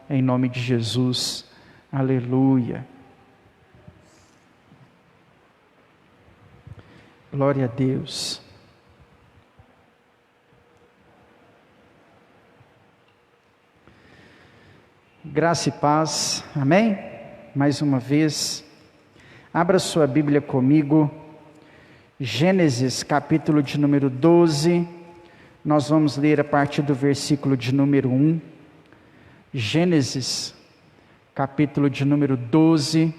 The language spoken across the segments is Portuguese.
Em nome de Jesus, aleluia. Glória a Deus. Graça e paz, amém? Mais uma vez, abra sua Bíblia comigo, Gênesis capítulo de número 12, nós vamos ler a partir do versículo de número 1, Gênesis capítulo de número 12,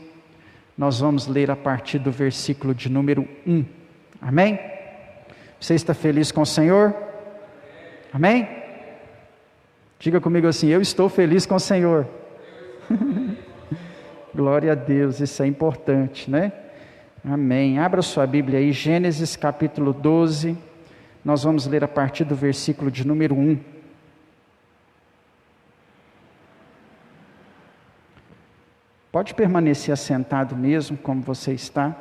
nós vamos ler a partir do versículo de número 1, amém? Você está feliz com o Senhor? Amém? Diga comigo assim: eu estou feliz com o Senhor. Glória a Deus, isso é importante, né? Amém. Abra sua Bíblia aí, Gênesis capítulo 12, nós vamos ler a partir do versículo de número 1. Pode permanecer assentado mesmo, como você está.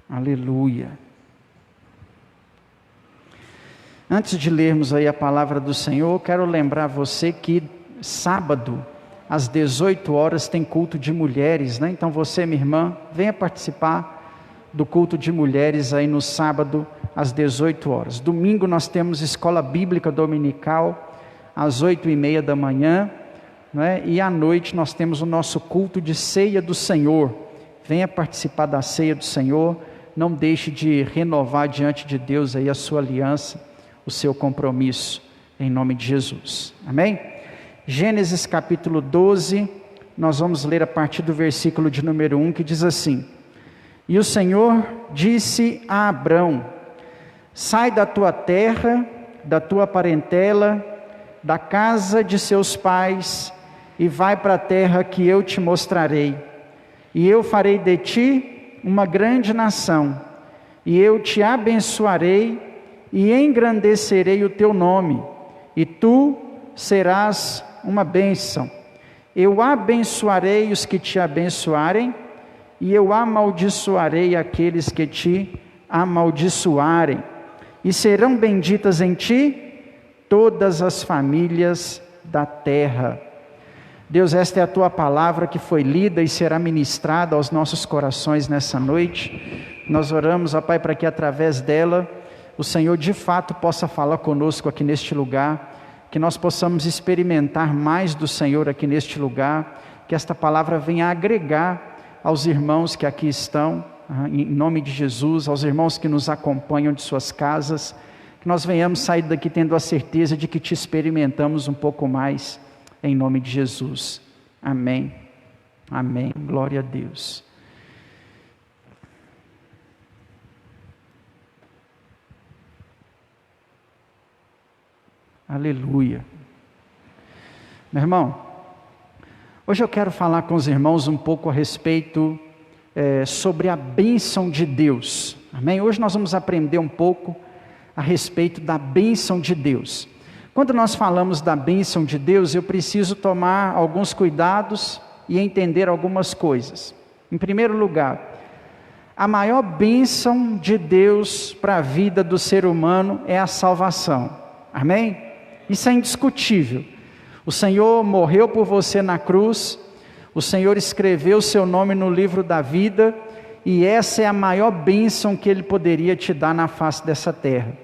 Aleluia. Antes de lermos aí a palavra do Senhor, quero lembrar você que sábado, às 18 horas, tem culto de mulheres, né? Então você, minha irmã, venha participar do culto de mulheres aí no sábado, às 18 horas. Domingo nós temos escola bíblica dominical, às 8h30 da manhã, né? E à noite nós temos o nosso culto de ceia do Senhor. Venha participar da ceia do Senhor, não deixe de renovar diante de Deus aí a sua aliança, o seu compromisso, em nome de Jesus, amém? Gênesis capítulo 12, nós vamos ler a partir do versículo de número 1, que diz assim: E o Senhor disse a Abrão: sai da tua terra, da tua parentela, da casa de seus pais, e vai para a terra que eu te mostrarei, e eu farei de ti uma grande nação, e eu te abençoarei, e engrandecerei o teu nome, e tu serás uma bênção. Eu abençoarei os que te abençoarem, e eu amaldiçoarei aqueles que te amaldiçoarem, e serão benditas em ti todas as famílias da terra. Deus, esta é a tua palavra que foi lida e será ministrada aos nossos corações nessa noite. Nós oramos, ó Pai, para que através dela o Senhor de fato possa falar conosco aqui neste lugar, que nós possamos experimentar mais do Senhor aqui neste lugar, que esta palavra venha agregar aos irmãos que aqui estão, em nome de Jesus, aos irmãos que nos acompanham de suas casas, que nós venhamos sair daqui tendo a certeza de que te experimentamos um pouco mais, em nome de Jesus, amém, amém, glória a Deus. Aleluia. Meu irmão, hoje eu quero falar com os irmãos um pouco a respeito sobre a bênção de Deus, amém? Hoje nós vamos aprender um pouco a respeito da bênção de Deus. Quando nós falamos da bênção de Deus, eu preciso tomar alguns cuidados e entender algumas coisas. Em primeiro lugar, a maior bênção de Deus para a vida do ser humano é a salvação, amém? Isso é indiscutível. O Senhor morreu por você na cruz, o Senhor escreveu o seu nome no livro da vida, e essa é a maior bênção que Ele poderia te dar na face dessa terra.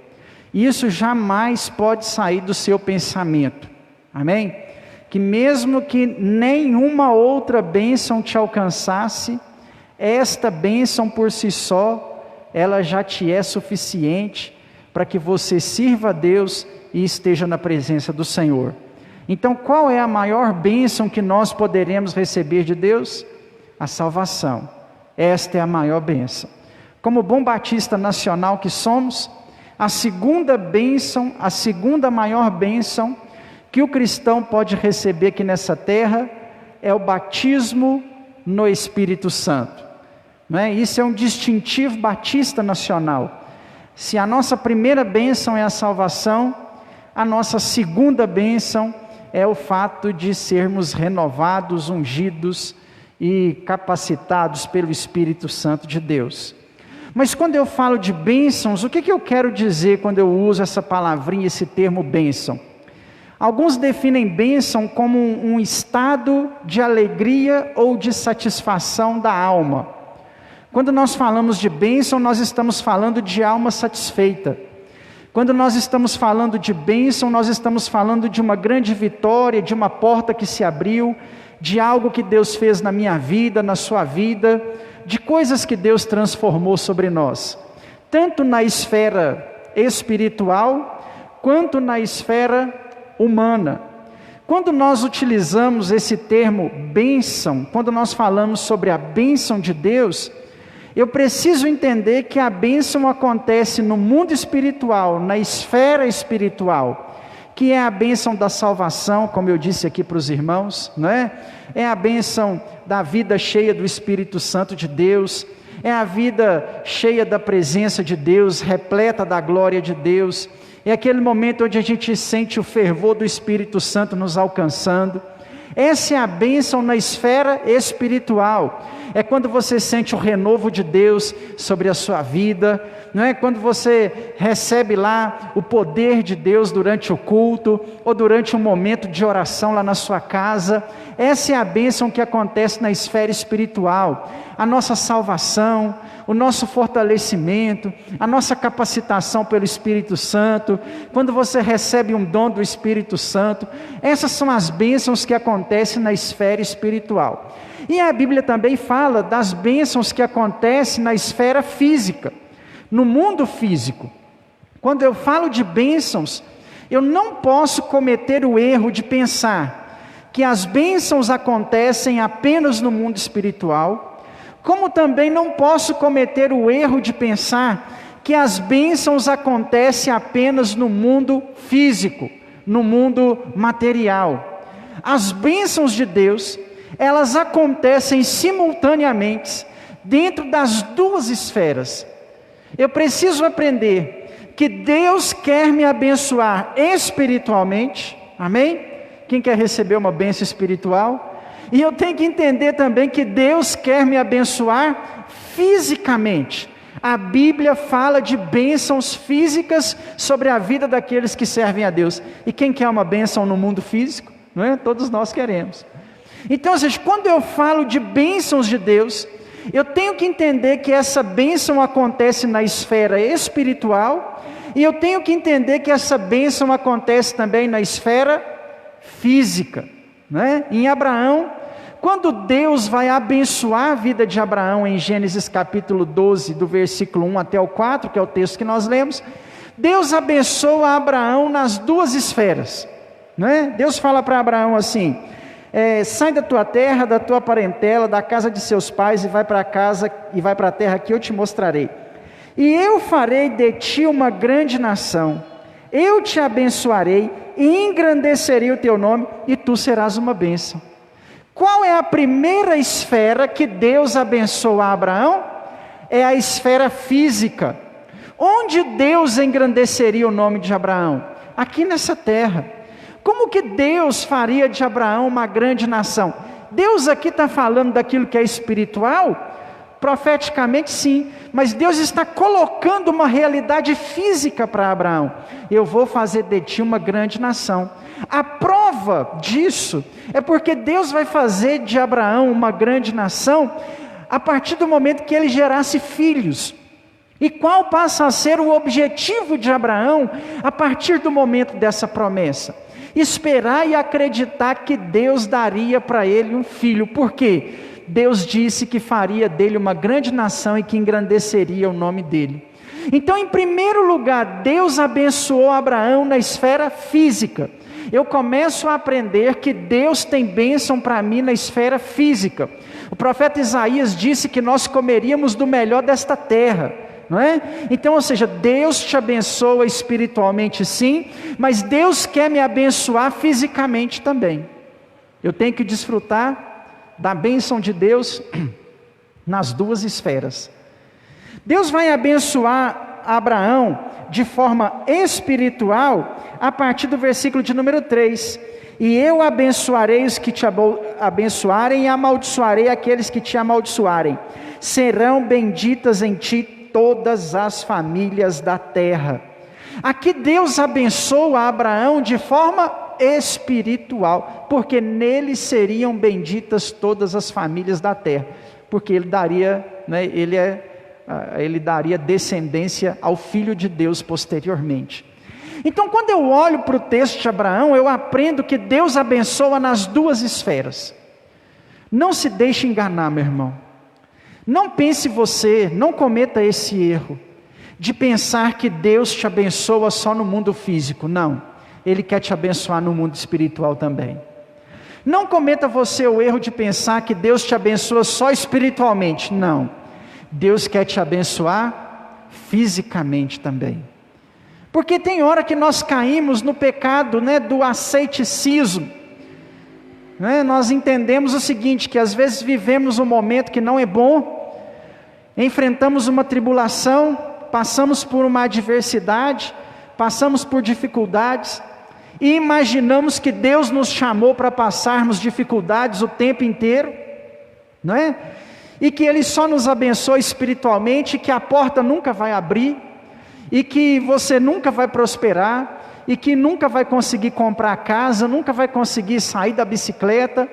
Isso jamais pode sair do seu pensamento, amém? Que mesmo que nenhuma outra bênção te alcançasse, esta bênção por si só, ela já te é suficiente para que você sirva a Deus e esteja na presença do Senhor. Então, qual é a maior bênção que nós poderemos receber de Deus? A salvação. Esta é a maior bênção. Como bom batista nacional que somos, a segunda bênção, a segunda maior bênção que o cristão pode receber aqui nessa terra é o batismo no Espírito Santo, não é? Isso é um distintivo batista nacional. Se a nossa primeira bênção é a salvação, a nossa segunda bênção é o fato de sermos renovados, ungidos e capacitados pelo Espírito Santo de Deus. Mas quando eu falo de bênçãos, o que eu quero dizer quando eu uso essa palavrinha, esse termo bênção? Alguns definem bênção como um estado de alegria ou de satisfação da alma. Quando nós falamos de bênção, nós estamos falando de alma satisfeita. Quando nós estamos falando de bênção, nós estamos falando de uma grande vitória, de uma porta que se abriu, de algo que Deus fez na minha vida, na sua vida, de coisas que Deus transformou sobre nós, tanto na esfera espiritual, quanto na esfera humana. Quando nós utilizamos esse termo bênção, quando nós falamos sobre a bênção de Deus, eu preciso entender que a bênção acontece no mundo espiritual, na esfera espiritual, que é a bênção da salvação, como eu disse aqui para os irmãos, não é? É a bênção da vida cheia do Espírito Santo de Deus, é a vida cheia da presença de Deus, repleta da glória de Deus, é aquele momento onde a gente sente o fervor do Espírito Santo nos alcançando. Essa é a bênção na esfera espiritual, é quando você sente o renovo de Deus sobre a sua vida, não é? Quando você recebe lá o poder de Deus durante o culto, ou durante um momento de oração lá na sua casa. Essa é a bênção que acontece na esfera espiritual, a nossa salvação, o nosso fortalecimento, a nossa capacitação pelo Espírito Santo, quando você recebe um dom do Espírito Santo. Essas são as bênçãos que acontecem na esfera espiritual. E a Bíblia também fala das bênçãos que acontecem na esfera física, no mundo físico. Quando eu falo de bênçãos, eu não posso cometer o erro de pensar que as bênçãos acontecem apenas no mundo espiritual, como também não posso cometer o erro de pensar que as bênçãos acontecem apenas no mundo físico, no mundo material. As bênçãos de Deus, elas acontecem simultaneamente dentro das duas esferas. Eu preciso aprender que Deus quer me abençoar espiritualmente, amém? Quem quer receber uma bênção espiritual? E eu tenho que entender também que Deus quer me abençoar fisicamente. A Bíblia fala de bênçãos físicas sobre a vida daqueles que servem a Deus. E quem quer uma bênção no mundo físico? Não é? Todos nós queremos. Então, ou seja, quando eu falo de bênçãos de Deus, eu tenho que entender que essa bênção acontece na esfera espiritual, e eu tenho que entender que essa bênção acontece também na esfera física, né? Em Abraão, quando Deus vai abençoar a vida de Abraão, em Gênesis capítulo 12, do versículo 1 até o 4, que é o texto que nós lemos, Deus abençoa Abraão nas duas esferas, né? Deus fala para Abraão assim: sai da tua terra, da tua parentela, da casa de seus pais, e vai para casa, e vai para a terra que eu te mostrarei. E eu farei de ti uma grande nação, eu te abençoarei, e engrandecerei o teu nome, e tu serás uma bênção. Qual é a primeira esfera que Deus abençoa a Abraão? É a esfera física. Onde Deus engrandeceria o nome de Abraão? Aqui nessa terra. Como que Deus faria de Abraão uma grande nação? Deus aqui está falando daquilo que é espiritual? Profeticamente sim, mas Deus está colocando uma realidade física para Abraão. Eu vou fazer de ti uma grande nação. A prova disso é porque Deus vai fazer de Abraão uma grande nação a partir do momento que ele gerasse filhos. E qual passa a ser o objetivo de Abraão a partir do momento dessa promessa? Esperar e acreditar que Deus daria para ele um filho. Por quê? Deus disse que faria dele uma grande nação e que engrandeceria o nome dele. Então, em primeiro lugar, Deus abençoou Abraão na esfera física. Eu começo a aprender que Deus tem bênção para mim na esfera física. O profeta Isaías disse que nós comeríamos do melhor desta terra, não é? Então, ou seja, Deus te abençoa espiritualmente sim, mas Deus quer me abençoar fisicamente também. Eu tenho que desfrutar da bênção de Deus nas duas esferas. Deus vai abençoar Abraão de forma espiritual a partir do versículo de número 3. E eu abençoarei os que te abençoarem, e amaldiçoarei aqueles que te amaldiçoarem. Serão benditas em ti todas as famílias da terra. Aqui Deus abençoa Abraão de forma espiritual, porque nele seriam benditas todas as famílias da terra, porque ele daria, ele daria descendência ao Filho de Deus posteriormente. Então, quando eu olho para o texto de Abraão, eu aprendo que Deus abençoa nas duas esferas. Não se deixe enganar, meu irmão. Não pense você, não cometa esse erro de pensar que Deus te abençoa só no mundo físico. Não, Ele quer te abençoar no mundo espiritual também. Não cometa você o erro de pensar que Deus te abençoa só espiritualmente. Não, Deus quer te abençoar fisicamente também. Porque tem hora que nós caímos no pecado, do aceiticismo. Nós entendemos o seguinte, que às vezes vivemos um momento que não é bom, enfrentamos uma tribulação, passamos por uma adversidade, passamos por dificuldades, e imaginamos que Deus nos chamou para passarmos dificuldades o tempo inteiro, e que Ele só nos abençoa espiritualmente, que a porta nunca vai abrir, e que você nunca vai prosperar, e que nunca vai conseguir comprar a casa, nunca vai conseguir sair da bicicleta,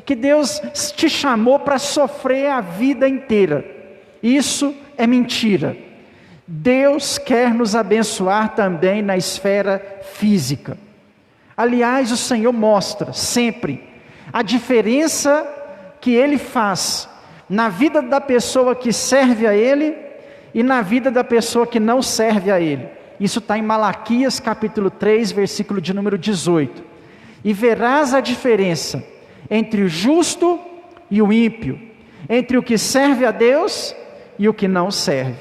que Deus te chamou para sofrer a vida inteira. Isso é mentira. Deus quer nos abençoar também na esfera física. Aliás, o Senhor mostra sempre a diferença que Ele faz na vida da pessoa que serve a Ele e na vida da pessoa que não serve a Ele. Isso está em Malaquias capítulo 3, versículo de número 18. E verás a diferença entre o justo e o ímpio, entre o que serve a Deus e o que não serve.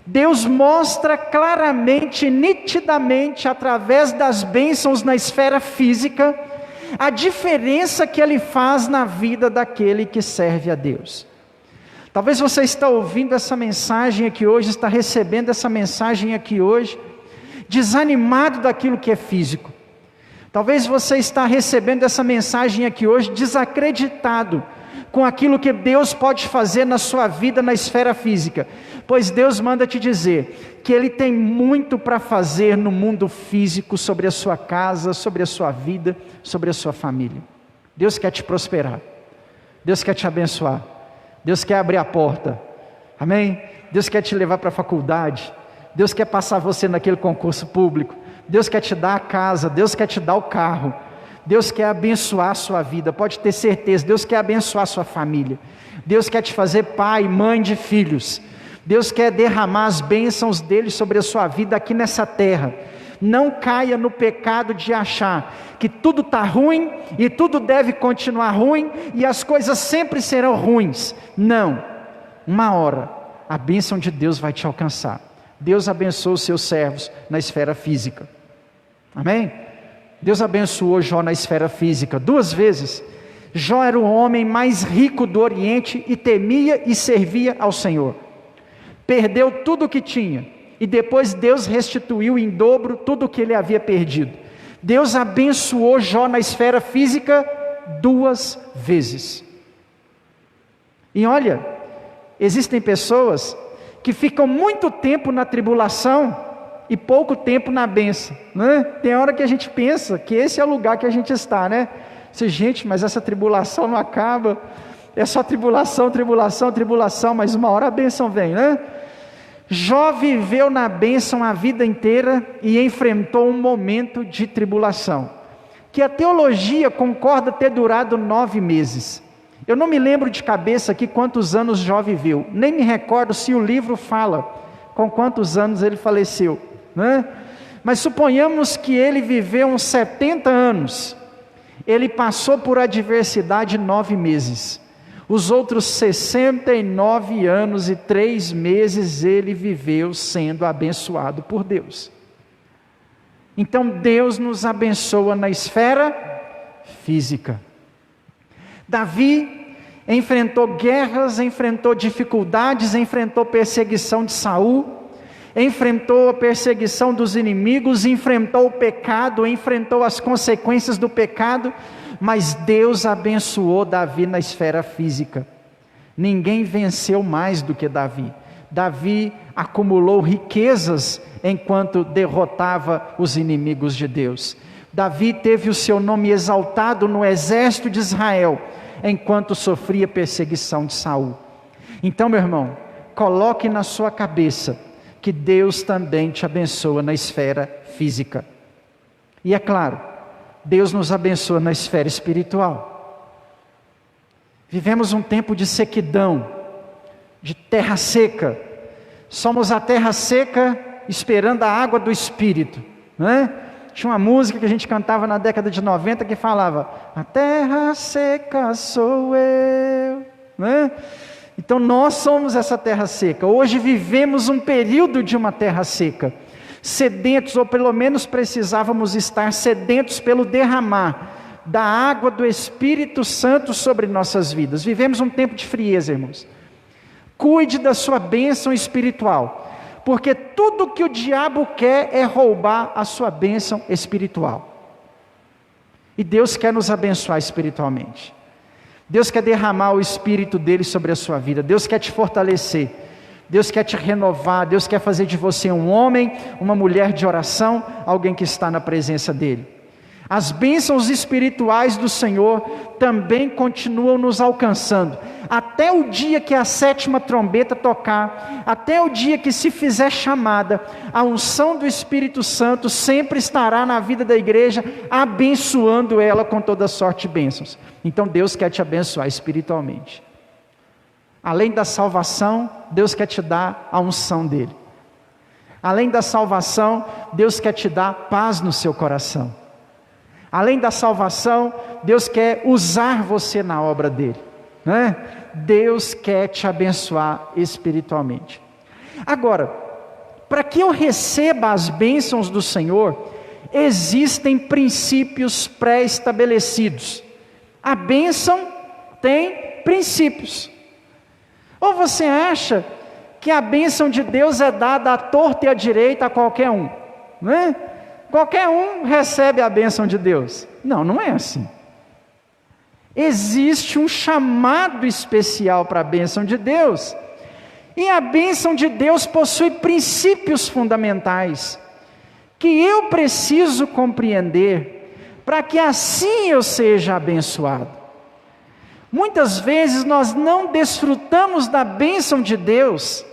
Deus mostra claramente, nitidamente, através das bênçãos na esfera física, a diferença que Ele faz na vida daquele que serve a Deus. Talvez você está ouvindo essa mensagem aqui hoje, está recebendo essa mensagem aqui hoje, desanimado daquilo que é físico. Talvez você está recebendo essa mensagem aqui hoje, desacreditado com aquilo que Deus pode fazer na sua vida na esfera física. Pois Deus manda te dizer que Ele tem muito para fazer no mundo físico, sobre a sua casa, sobre a sua vida, sobre a sua família. Deus quer te prosperar. Deus quer te abençoar. Deus quer abrir a porta. Amém? Deus quer te levar para a faculdade. Deus quer passar você naquele concurso público. Deus quer te dar a casa. Deus quer te dar o carro. Deus quer abençoar a sua vida. Pode ter certeza. Deus quer abençoar a sua família. Deus quer te fazer pai, mãe de filhos. Deus quer derramar as bênçãos dele sobre a sua vida aqui nessa terra. Não caia no pecado de achar que tudo está ruim e tudo deve continuar ruim e as coisas sempre serão ruins. Não, uma hora a bênção de Deus vai te alcançar. Deus abençoa os seus servos na esfera física. Amém? Deus abençoou Jó na esfera física 2 vezes. Jó era o homem mais rico do Oriente e temia e servia ao Senhor. Perdeu tudo o que tinha. E depois Deus restituiu em dobro tudo o que ele havia perdido. Deus abençoou Jó na esfera física 2 vezes. E olha, existem pessoas que ficam muito tempo na tribulação e pouco tempo na bênção, Tem hora que a gente pensa que esse é o lugar que a gente está, Gente, mas essa tribulação não acaba, é só tribulação, tribulação, tribulação, mas uma hora a bênção vem, Jó viveu na bênção a vida inteira e enfrentou um momento de tribulação, que a teologia concorda ter durado 9 meses. Eu não me lembro de cabeça aqui quantos anos Jó viveu, nem me recordo se o livro fala com quantos anos ele faleceu, Mas suponhamos que ele viveu uns 70 anos, ele passou por adversidade 9 meses, os outros 69 anos e 3 meses ele viveu sendo abençoado por Deus. Então Deus nos abençoa na esfera física. Davi enfrentou guerras, enfrentou dificuldades, enfrentou perseguição de Saul, enfrentou a perseguição dos inimigos, enfrentou o pecado, enfrentou as consequências do pecado, mas Deus abençoou Davi na esfera física. Ninguém venceu mais do que Davi. Davi acumulou riquezas enquanto derrotava os inimigos de Deus. Davi teve o seu nome exaltado no exército de Israel, enquanto sofria perseguição de Saul. Então, meu irmão, coloque na sua cabeça que Deus também te abençoa na esfera física. E é claro, Deus nos abençoa na esfera espiritual. Vivemos um tempo de sequidão, de terra seca. Somos a terra seca esperando a água do Espírito, não é? Tinha uma música que a gente cantava na década de 90 que falava: a terra seca sou eu, não é? Então nós somos essa terra seca. Hoje vivemos um período de uma terra seca, sedentos, ou pelo menos precisávamos estar sedentos pelo derramar da água do Espírito Santo sobre nossas vidas. Vivemos um tempo de frieza, irmãos. Cuide da sua bênção espiritual, porque tudo que o diabo quer é roubar a sua bênção espiritual. E Deus quer nos abençoar espiritualmente. Deus quer derramar o Espírito dele sobre a sua vida. Deus quer te fortalecer. Deus quer te renovar. Deus quer fazer de você um homem, uma mulher de oração, alguém que está na presença dele. As bênçãos espirituais do Senhor também continuam nos alcançando, até o dia que a 7ª trombeta tocar, até o dia que se fizer chamada, a unção do Espírito Santo sempre estará na vida da igreja, abençoando ela com toda sorte de bênçãos. Então Deus quer te abençoar espiritualmente. Além da salvação, Deus quer te dar a unção dele. Além da salvação, Deus quer te dar paz no seu coração. Além da salvação, Deus quer usar você na obra dele, né? Deus quer te abençoar espiritualmente. Agora, para que eu receba as bênçãos do Senhor, existem princípios pré-estabelecidos. A bênção tem princípios. Ou você acha que a bênção de Deus é dada à torta e à direita a qualquer um, não é? Qualquer um recebe a bênção de Deus. Não, não é assim. Existe um chamado especial para a bênção de Deus. E a bênção de Deus possui princípios fundamentais, que eu preciso compreender, para que assim eu seja abençoado. Muitas vezes nós não desfrutamos da bênção de Deus,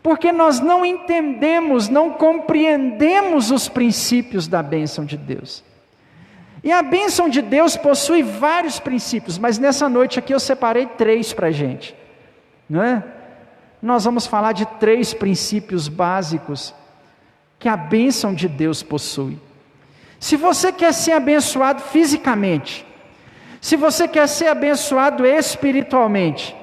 porque nós não entendemos, não compreendemos os princípios da bênção de Deus. E a bênção de Deus possui vários princípios, mas nessa noite aqui eu separei 3 para a gente, não é? Nós vamos falar de 3 princípios básicos que a bênção de Deus possui. Se você quer ser abençoado fisicamente, se você quer ser abençoado espiritualmente,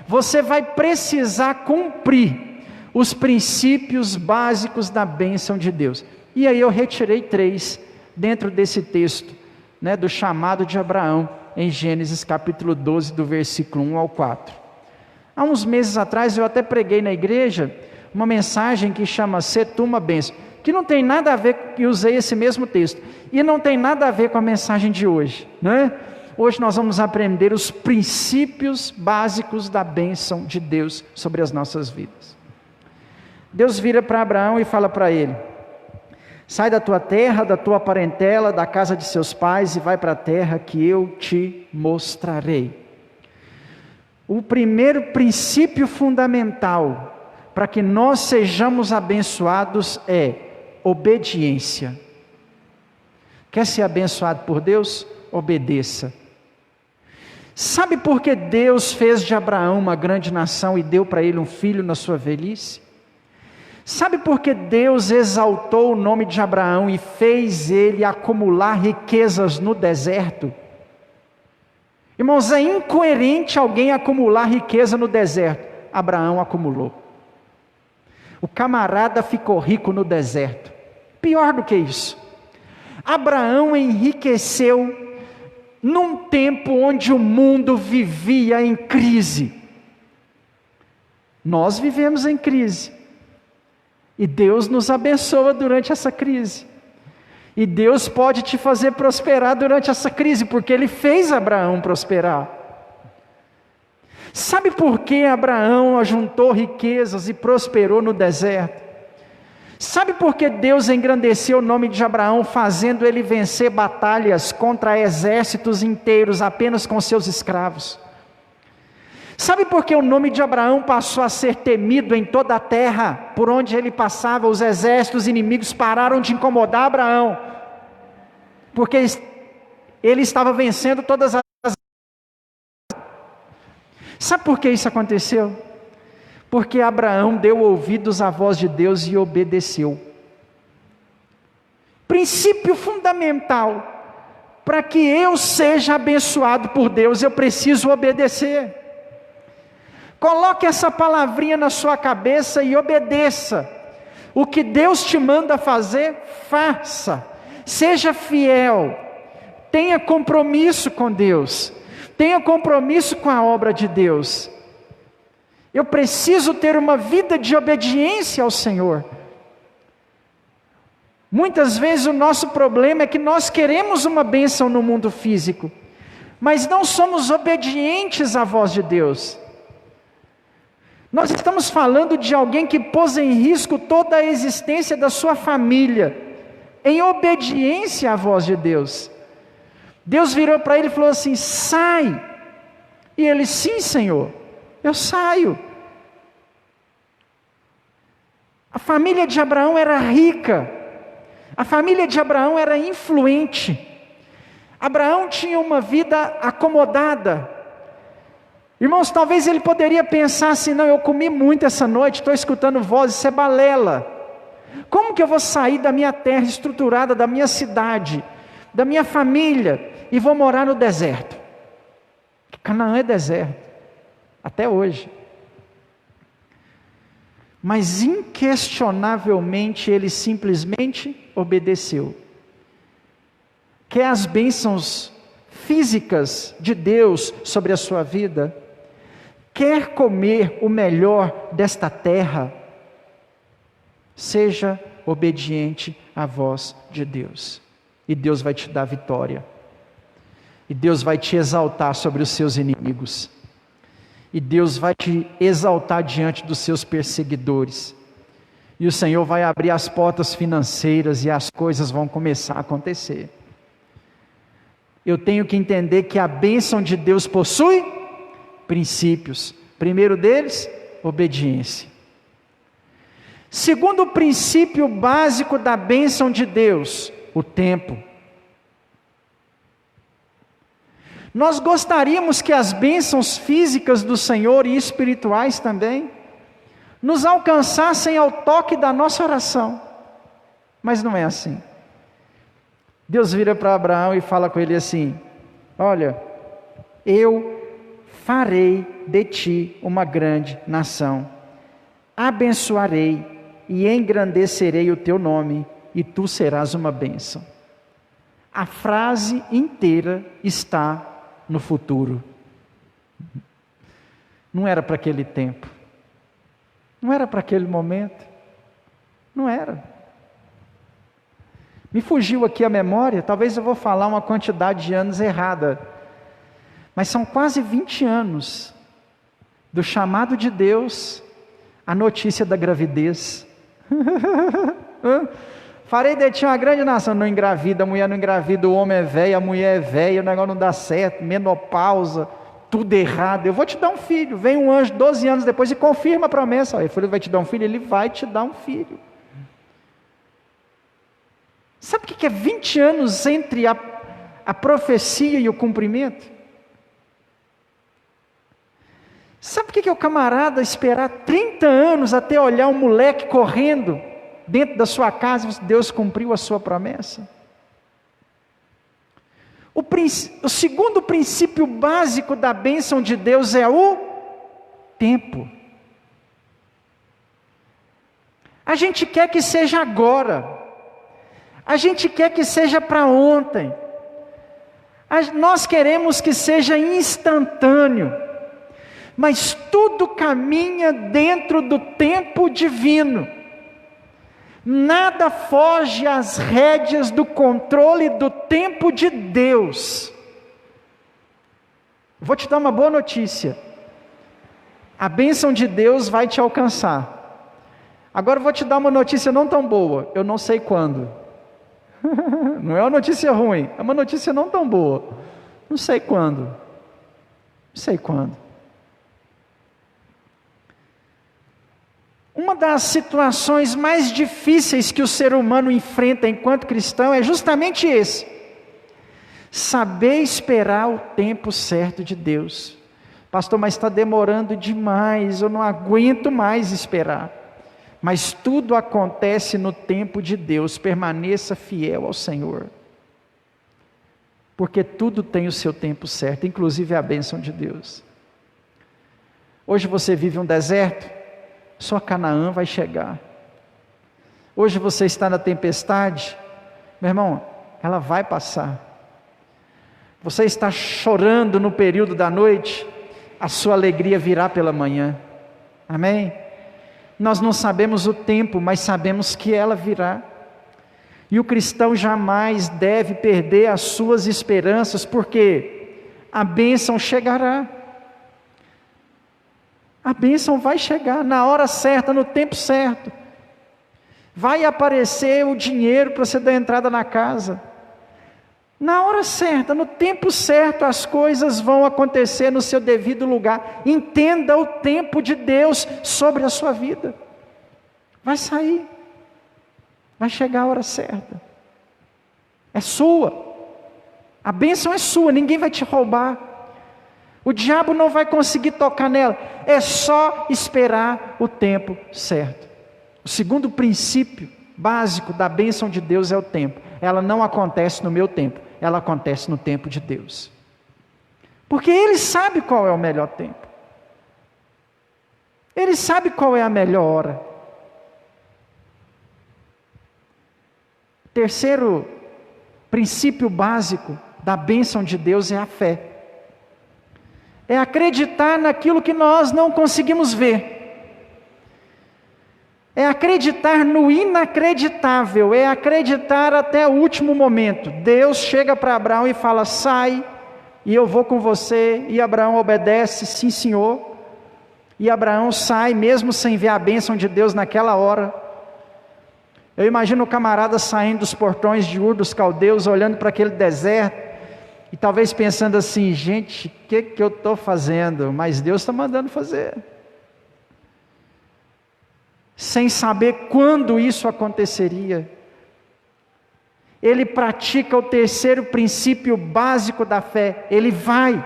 você vai precisar cumprir os princípios básicos da bênção de Deus. E aí eu retirei 3 dentro desse texto, né, do chamado de Abraão, em Gênesis capítulo 12, do versículo 1 ao 4. Há uns meses atrás eu até preguei na igreja uma mensagem que chama "Se tu uma bênção", que não tem nada a ver, que usei esse mesmo texto, e não tem nada a ver com a mensagem de hoje, né? Hoje nós vamos aprender os princípios básicos da bênção de Deus sobre as nossas vidas. Deus vira para Abraão e fala para ele: sai da tua terra, da tua parentela, da casa de seus pais e vai para a terra que eu te mostrarei. O primeiro princípio fundamental para que nós sejamos abençoados é obediência. Quer ser abençoado por Deus? Obedeça. Sabe por que Deus fez de Abraão uma grande nação e deu para ele um filho na sua velhice? Sabe por que Deus exaltou o nome de Abraão e fez ele acumular riquezas no deserto? Irmãos, é incoerente alguém acumular riqueza no deserto. Abraão acumulou. O camarada ficou rico no deserto. Pior do que isso, Abraão enriqueceu num tempo onde o mundo vivia em crise. Nós vivemos em crise. E Deus nos abençoa durante essa crise. E Deus pode te fazer prosperar durante essa crise, porque Ele fez Abraão prosperar. Sabe por que Abraão ajuntou riquezas e prosperou no deserto? Sabe por que Deus engrandeceu o nome de Abraão, fazendo ele vencer batalhas contra exércitos inteiros apenas com seus escravos? Sabe por que o nome de Abraão passou a ser temido em toda a terra? Por onde ele passava, os exércitos inimigos pararam de incomodar Abraão, porque ele estava vencendo todas as... Sabe por que isso aconteceu? Porque Abraão deu ouvidos à voz de Deus e obedeceu. Princípio fundamental: para que eu seja abençoado por Deus, eu preciso obedecer. Coloque essa palavrinha na sua cabeça e obedeça. O que Deus te manda fazer, faça. Seja fiel. Tenha compromisso com Deus. Tenha compromisso com a obra de Deus. Eu preciso ter uma vida de obediência ao Senhor. Muitas vezes o nosso problema é que nós queremos uma bênção no mundo físico, mas não somos obedientes à voz de Deus. Nós estamos falando de alguém que pôs em risco toda a existência da sua família, em obediência à voz de Deus. Deus virou para ele e falou assim: sai. E ele: sim, Senhor, eu saio. A família de Abraão era rica, a família de Abraão era influente. Abraão tinha uma vida acomodada. Irmãos, talvez ele poderia pensar assim: não, eu comi muito essa noite, estou escutando vozes, isso é balela. Como que eu vou sair da minha terra estruturada, da minha cidade, da minha família, e vou morar no deserto? Canaã é deserto, até hoje. Mas inquestionavelmente ele simplesmente obedeceu. Quer as bênçãos físicas de Deus sobre a sua vida? Quer comer o melhor desta terra? Seja obediente à voz de Deus, e Deus vai te dar vitória, e Deus vai te exaltar sobre os seus inimigos, e Deus vai te exaltar diante dos seus perseguidores, e o Senhor vai abrir as portas financeiras, e as coisas vão começar a acontecer. Eu tenho que entender que a bênção de Deus possui princípios. Primeiro deles, obediência. Segundo princípio básico da bênção de Deus, o tempo. Nós gostaríamos que as bênçãos físicas do Senhor e espirituais também nos alcançassem ao toque da nossa oração, mas não é assim. Deus vira para Abraão e fala com ele assim: olha, eu farei de ti uma grande nação, abençoarei e engrandecerei o teu nome, e tu serás uma bênção. A frase inteira está no futuro. Não era para aquele tempo, não era para aquele momento, não era. Me fugiu aqui a memória, talvez eu vou falar uma quantidade de anos errada, mas são quase 20 anos do chamado de Deus à notícia da gravidez. Farei de ti uma grande nação. Não engravida, a mulher não engravida, o homem é velho, a mulher é velha, o negócio não dá certo, menopausa, tudo errado. Eu vou te dar um filho. Vem um anjo 12 anos depois e confirma a promessa. Ele falou: vai te dar um filho? Ele vai te dar um filho. Sabe o que é 20 anos entre a profecia e o cumprimento? Sabe o que é o camarada esperar 30 anos até olhar um moleque correndo dentro da sua casa e Deus cumpriu a sua promessa? O segundo princípio básico da bênção de Deus é o tempo. A gente quer que seja agora. A gente quer que seja para ontem. Nós queremos que seja instantâneo. Mas tudo caminha dentro do tempo divino. Nada foge às rédeas do controle do tempo de Deus. Vou te dar uma boa notícia. A bênção de Deus vai te alcançar. Agora eu vou te dar uma notícia não tão boa, eu não sei quando. Não é uma notícia ruim, é uma notícia não tão boa. Não sei quando. Não sei quando. Uma das situações mais difíceis que o ser humano enfrenta enquanto cristão é justamente esse: saber esperar o tempo certo de Deus. Pastor, mas está demorando demais, eu não aguento mais esperar. Mas tudo acontece no tempo de Deus, permaneça fiel ao Senhor. Porque tudo tem o seu tempo certo, inclusive a bênção de Deus. Hoje você vive um deserto, sua Canaã vai chegar. Hoje você está na tempestade, meu irmão, ela vai passar. Você está chorando no período da noite, a sua alegria virá pela manhã. Amém? Nós não sabemos o tempo, mas sabemos que ela virá. E o cristão jamais deve perder as suas esperanças, porque a bênção chegará. A bênção vai chegar na hora certa, no tempo certo. Vai aparecer o dinheiro para você dar entrada na casa. Na hora certa, no tempo certo, as coisas vão acontecer no seu devido lugar. Entenda o tempo de Deus sobre a sua vida. Vai sair. Vai chegar a hora certa. É sua. A bênção é sua, ninguém vai te roubar. O diabo não vai conseguir tocar nela. É só esperar o tempo certo. O segundo princípio básico da bênção de Deus é o tempo. Ela não acontece no meu tempo, ela acontece no tempo de Deus. Porque Ele sabe qual é o melhor tempo. Ele sabe qual é a melhor hora. Terceiro princípio básico da bênção de Deus é a fé. É acreditar naquilo que nós não conseguimos ver. É acreditar no inacreditável, é acreditar até o último momento. Deus chega para Abraão e fala: sai, e eu vou com você. E Abraão obedece: sim, Senhor. E Abraão sai, mesmo sem ver a bênção de Deus naquela hora. Eu imagino o camarada saindo dos portões de Ur dos Caldeus, olhando para aquele deserto, e talvez pensando assim: gente, o que eu estou fazendo? Mas Deus está mandando fazer. Sem saber quando isso aconteceria. Ele pratica o terceiro princípio básico da fé. Ele vai.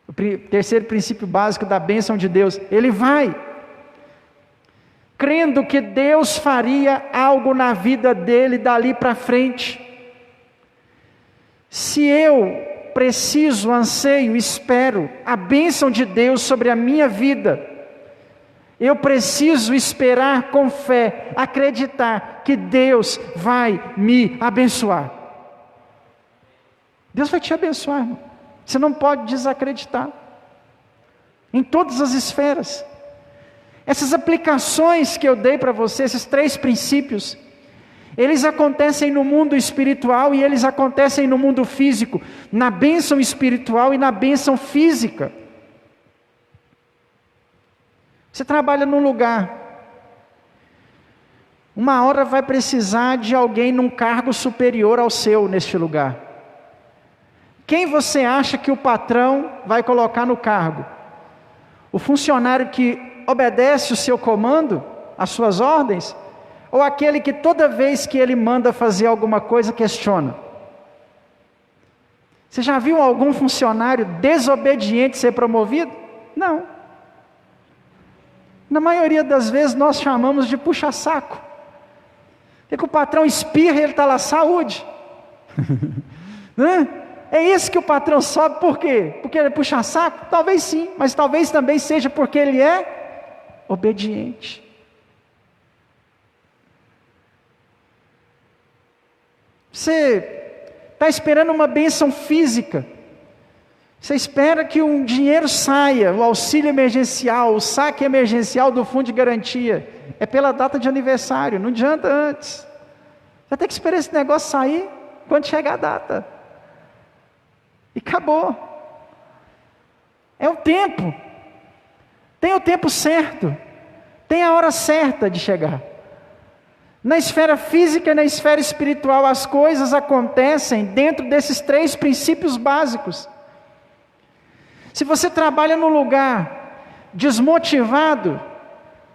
O terceiro princípio básico da bênção de Deus. Ele vai. Crendo que Deus faria algo na vida dele dali para frente. Se eu preciso, anseio, espero a bênção de Deus sobre a minha vida, eu preciso esperar com fé, acreditar que Deus vai me abençoar. Deus vai te abençoar, irmão. Você não pode desacreditar. Em todas as esferas. Essas aplicações que eu dei para você, esses 3 princípios, eles acontecem no mundo espiritual e eles acontecem no mundo físico, na bênção espiritual e na bênção física. Você trabalha num lugar, uma hora vai precisar de alguém num cargo superior ao seu neste lugar. Quem você acha que o patrão vai colocar no cargo? O funcionário que obedece o seu comando, as suas ordens? Ou aquele que toda vez que ele manda fazer alguma coisa, questiona? Você já viu algum funcionário desobediente ser promovido? Não. Na maioria das vezes nós chamamos de puxa-saco. Porque o patrão espirra e ele está lá: saúde. Né? É isso que o patrão sobe, por quê? Porque ele é puxa-saco? Talvez sim, mas talvez também seja porque ele é obediente. Você está esperando uma bênção física. Você espera que um dinheiro saia, o auxílio emergencial, o saque emergencial do fundo de garantia. É pela data de aniversário, não adianta antes. Vai ter que esperar esse negócio sair quando chegar a data. E acabou. É o tempo. Tem o tempo certo, tem a hora certa de chegar. Na esfera física e na esfera espiritual, as coisas acontecem dentro desses 3 princípios básicos. Se você trabalha num lugar desmotivado,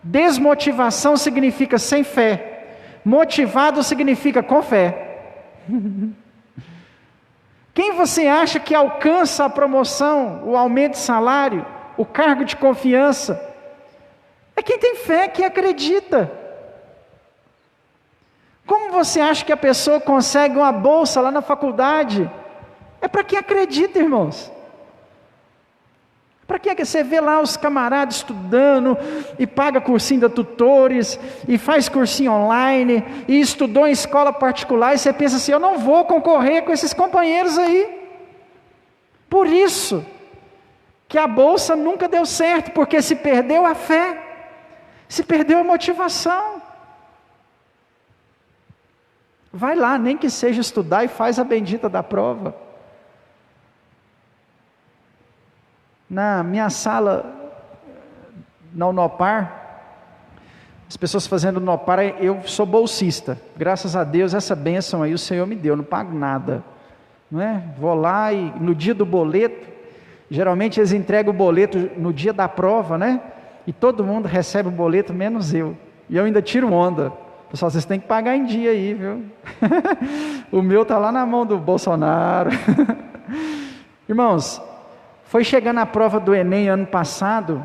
desmotivação significa sem fé, motivado significa com fé. Quem você acha que alcança a promoção, o aumento de salário, o cargo de confiança? É quem tem fé, quem acredita. Como você acha que a pessoa consegue uma bolsa lá na faculdade? É para quem acredita, irmãos. Para que você vê lá os camaradas estudando, e paga cursinho da tutores, e faz cursinho online, e estudou em escola particular, e você pensa assim, eu não vou concorrer com esses companheiros aí. Por isso, que a bolsa nunca deu certo, porque se perdeu a fé, se perdeu a motivação. Vai lá, nem que seja estudar, e faz a bendita da prova. Na minha sala, na Unopar, as pessoas fazendo Unopar, eu sou bolsista, graças a Deus essa bênção aí o Senhor me deu, não pago nada, não é? Vou lá e no dia do boleto, geralmente eles entregam o boleto no dia da prova, né? E todo mundo recebe o boleto, menos eu, e eu ainda tiro onda. Pessoal, vocês têm que pagar em dia aí, viu? O meu está lá na mão do Bolsonaro. Irmãos, foi chegando a prova do Enem ano passado,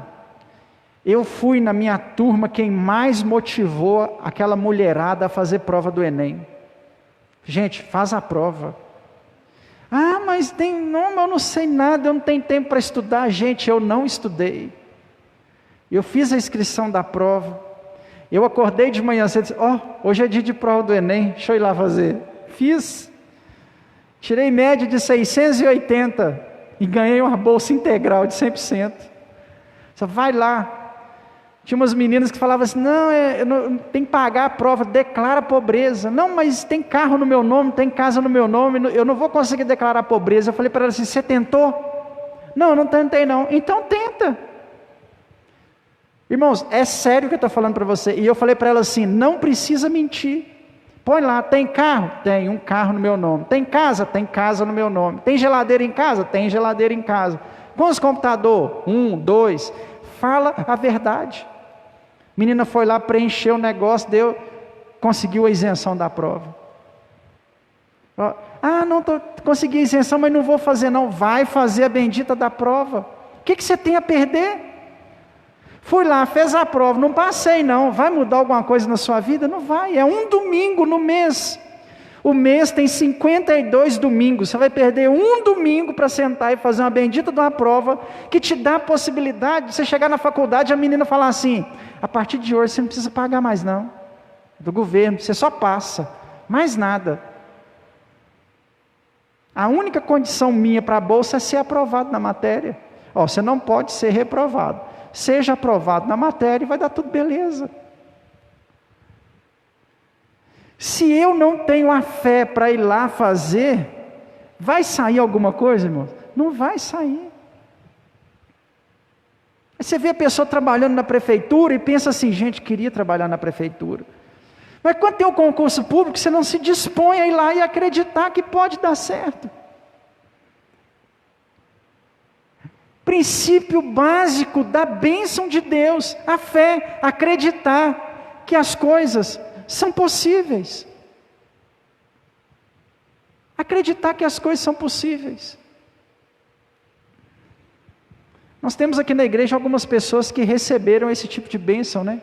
eu fui na minha turma quem mais motivou aquela mulherada a fazer prova do Enem. Gente, faz a prova. Ah, mas eu não sei nada, eu não tenho tempo para estudar. Gente, eu não estudei. Eu fiz a inscrição da prova. Eu acordei de manhã cedo e disse, hoje é dia de prova do Enem, deixa eu ir lá fazer. Fiz. Tirei média de 680. E ganhei uma bolsa integral de 100%. Só vai lá. Tinha umas meninas que falavam assim, não, tem que pagar a prova, declara a pobreza. Não, mas tem carro no meu nome, tem casa no meu nome, eu não vou conseguir declarar a pobreza. Eu falei para ela assim, você tentou? Não, não tentei não. Então tenta. Irmãos, é sério o que eu estou falando para você. E eu falei para ela assim, não precisa mentir. Põe lá, tem carro? Tem um carro no meu nome. Tem casa? Tem casa no meu nome. Tem geladeira em casa? Tem geladeira em casa. Quantos computador? 1, 2. Fala a verdade. A menina foi lá, preencheu o negócio, conseguiu a isenção da prova. Não, consegui a isenção, mas não vou fazer não. Vai fazer a bendita da prova. O que você tem a perder? Fui lá, fez a prova, não passei não, vai mudar alguma coisa na sua vida? Não vai, é um domingo no mês. O mês tem 52 domingos, você vai perder um domingo para sentar e fazer uma bendita de uma prova, que te dá a possibilidade de você chegar na faculdade e a menina falar assim, a partir de hoje você não precisa pagar mais não, do governo, você só passa, mais nada. A única condição minha para a bolsa é ser aprovado na matéria. Você não pode ser reprovado. Seja aprovado na matéria e vai dar tudo beleza. Se eu não tenho a fé para ir lá fazer, vai sair alguma coisa, irmão? Não vai sair. Você vê a pessoa trabalhando na prefeitura e pensa assim, gente, queria trabalhar na prefeitura. Mas quando tem o concurso público, você não se dispõe a ir lá e acreditar que pode dar certo. Princípio básico da bênção de Deus, a fé, acreditar que as coisas são possíveis. Acreditar que as coisas são possíveis. Nós temos aqui na igreja algumas pessoas que receberam esse tipo de bênção, né?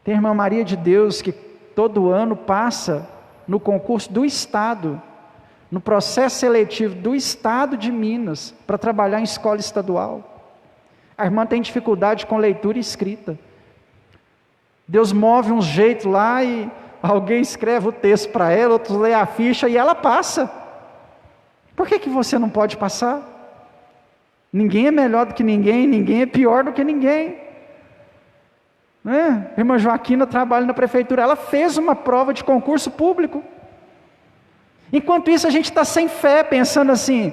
Tem a irmã Maria de Deus que todo ano passa no concurso do Estado, no processo seletivo do Estado de Minas, para trabalhar em escola estadual. A irmã tem dificuldade com leitura e escrita. Deus move um jeito lá e alguém escreve o texto para ela, outros lê a ficha e ela passa. Por que você não pode passar? Ninguém é melhor do que ninguém, ninguém é pior do que ninguém. A irmã Joaquina trabalha na prefeitura, ela fez uma prova de concurso público. Enquanto isso a gente está sem fé, pensando assim,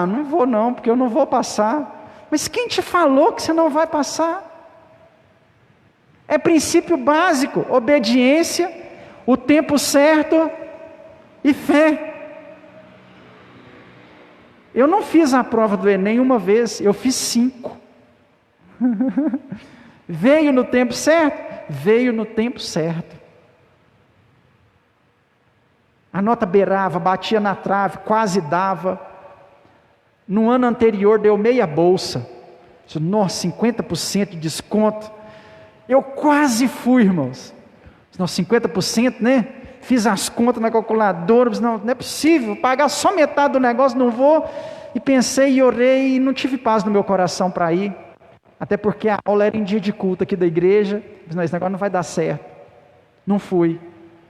não vou não, porque eu não vou passar. Mas quem te falou que você não vai passar? É princípio básico: obediência, o tempo certo e fé. Eu não fiz a prova do Enem uma vez, eu fiz 5. Veio no tempo certo? Veio no tempo certo. A nota beirava, batia na trave, quase dava. No ano anterior deu meia bolsa. Nossa, 50% de desconto. Eu quase fui, irmãos. Nossa, 50%, né? Fiz as contas na calculadora, não é possível, vou pagar só metade do negócio, não vou. E pensei e orei e não tive paz no meu coração para ir. Até porque a aula era em dia de culto aqui da igreja. Mas não, esse negócio não vai dar certo. Não fui.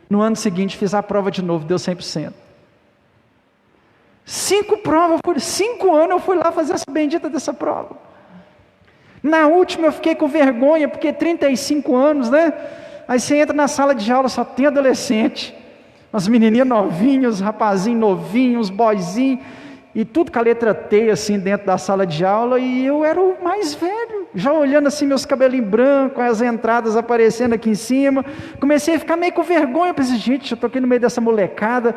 No ano seguinte fiz a prova de novo, deu 100%. 5 provas, por 5 anos eu fui lá fazer essa bendita dessa prova. Na última eu fiquei com vergonha, porque 35 anos, né? Aí você entra na sala de aula, só tem adolescente, umas menininhas novinhas, rapazinhos novinhos, boyzinhos, e tudo com a letra T assim dentro da sala de aula, e eu era o mais velho, já olhando assim meus cabelinhos brancos, as entradas aparecendo aqui em cima, comecei a ficar meio com vergonha, pensei, gente, eu estou aqui no meio dessa molecada,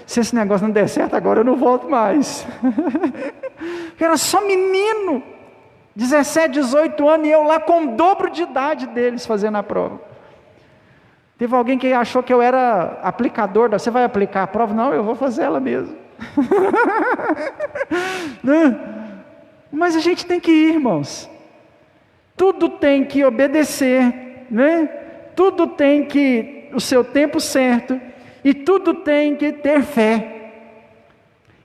se esse negócio não der certo agora eu não volto mais. Eu era só menino, 17, 18 anos, e eu lá com o dobro de idade deles fazendo a prova. Teve alguém que achou que eu era aplicador, você vai aplicar a prova? Não, eu vou fazer ela mesmo. Mas a gente tem que ir, irmãos. Tudo tem que obedecer, né? Tudo tem que o seu tempo certo, e tudo tem que ter fé.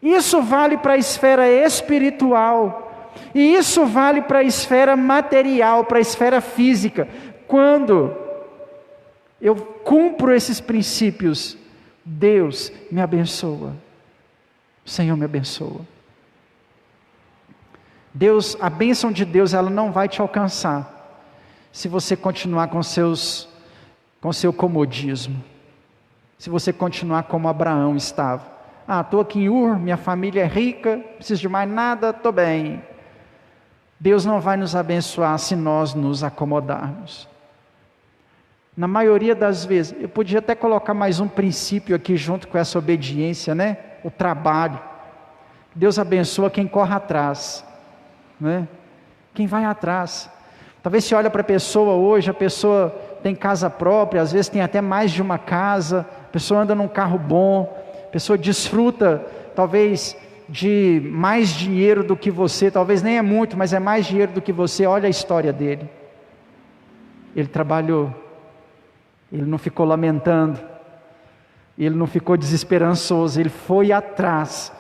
Isso vale para a esfera espiritual, e isso vale para a esfera material, para a esfera física. Quando eu cumpro esses princípios, Deus me abençoa. O Senhor me abençoa. A bênção de Deus, ela não vai te alcançar se você continuar com seu comodismo. Se você continuar como Abraão estava. Estou aqui em Ur, minha família é rica, não preciso de mais nada, estou bem. Deus não vai nos abençoar se nós nos acomodarmos. Na maioria das vezes, eu podia até colocar mais um princípio aqui junto com essa obediência, né? O trabalho. Deus abençoa quem corre atrás, né? Quem vai atrás. Talvez você olha para a pessoa hoje, a pessoa tem casa própria, às vezes tem até mais de uma casa, a pessoa anda num carro bom, a pessoa desfruta talvez de mais dinheiro do que você, talvez nem é muito, mas é mais dinheiro do que você. Olha a história dele. Ele trabalhou. Ele não ficou lamentando, ele não ficou desesperançoso, ele foi atrás.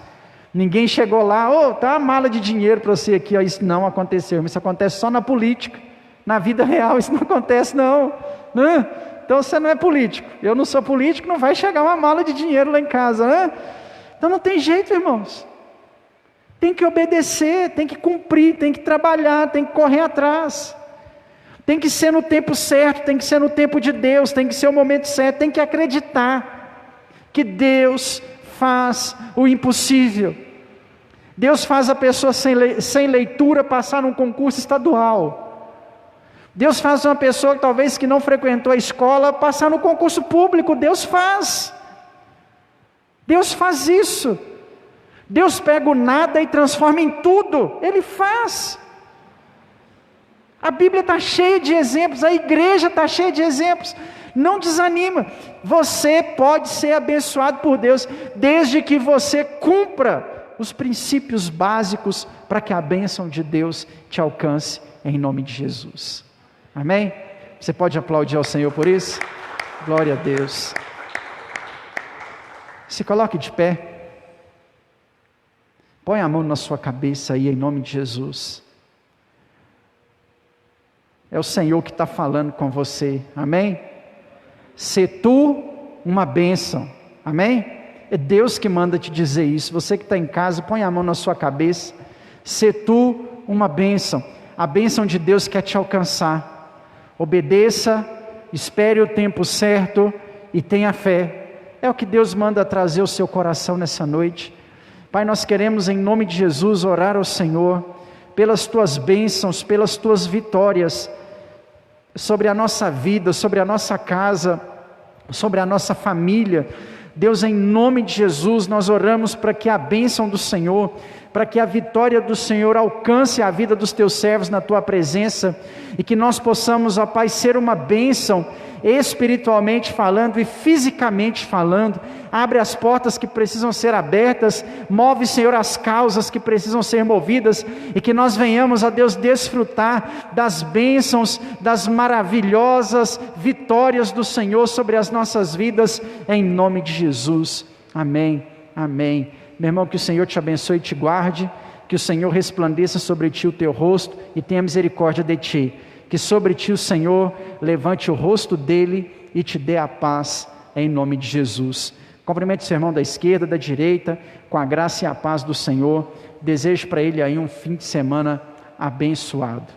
Ninguém chegou lá, tá uma mala de dinheiro para você aqui, isso não aconteceu. Isso acontece só na política, na vida real isso não acontece não, né? Então você não é político, eu não sou político, não vai chegar uma mala de dinheiro lá em casa, né? Então não tem jeito, irmãos, tem que obedecer, tem que cumprir, tem que trabalhar, tem que correr atrás. Tem que ser no tempo certo, tem que ser no tempo de Deus, tem que ser o momento certo, tem que acreditar que Deus faz o impossível. Deus faz a pessoa sem leitura passar num concurso estadual. Deus faz uma pessoa talvez que não frequentou a escola passar no concurso público. Deus faz. Deus faz isso. Deus pega o nada e transforma em tudo. Ele faz. A Bíblia está cheia de exemplos, a igreja está cheia de exemplos. Não desanima, você pode ser abençoado por Deus, desde que você cumpra os princípios básicos, para que a bênção de Deus te alcance, em nome de Jesus, amém? Você pode aplaudir ao Senhor por isso? Glória a Deus. Se coloque de pé, põe a mão na sua cabeça aí, em nome de Jesus. É o Senhor que está falando com você, amém? Se tu uma bênção, amém? É Deus que manda te dizer isso. Você que está em casa, põe a mão na sua cabeça. Se tu uma bênção, a bênção de Deus quer te alcançar. Obedeça, espere o tempo certo e tenha fé. É o que Deus manda trazer ao seu coração nessa noite. Pai, nós queremos em nome de Jesus orar ao Senhor, pelas tuas bênçãos, pelas tuas vitórias, sobre a nossa vida, sobre a nossa casa, sobre a nossa família. Deus, em nome de Jesus, nós oramos para que a bênção do Senhor, para que a vitória do Senhor alcance a vida dos teus servos na tua presença, e que nós possamos, ó Pai, ser uma bênção, espiritualmente falando e fisicamente falando. Abre as portas que precisam ser abertas, move, Senhor, as causas que precisam ser movidas, e que nós venhamos, ó Deus, desfrutar das bênçãos, das maravilhosas vitórias do Senhor sobre as nossas vidas, em nome de Jesus. Amém, amém. Meu irmão, que o Senhor te abençoe e te guarde, que o Senhor resplandeça sobre ti o teu rosto e tenha misericórdia de ti, que sobre ti o Senhor levante o rosto dele e te dê a paz, em nome de Jesus. Cumprimente o seu irmão da esquerda, da direita, com a graça e a paz do Senhor. Desejo para ele aí um fim de semana abençoado.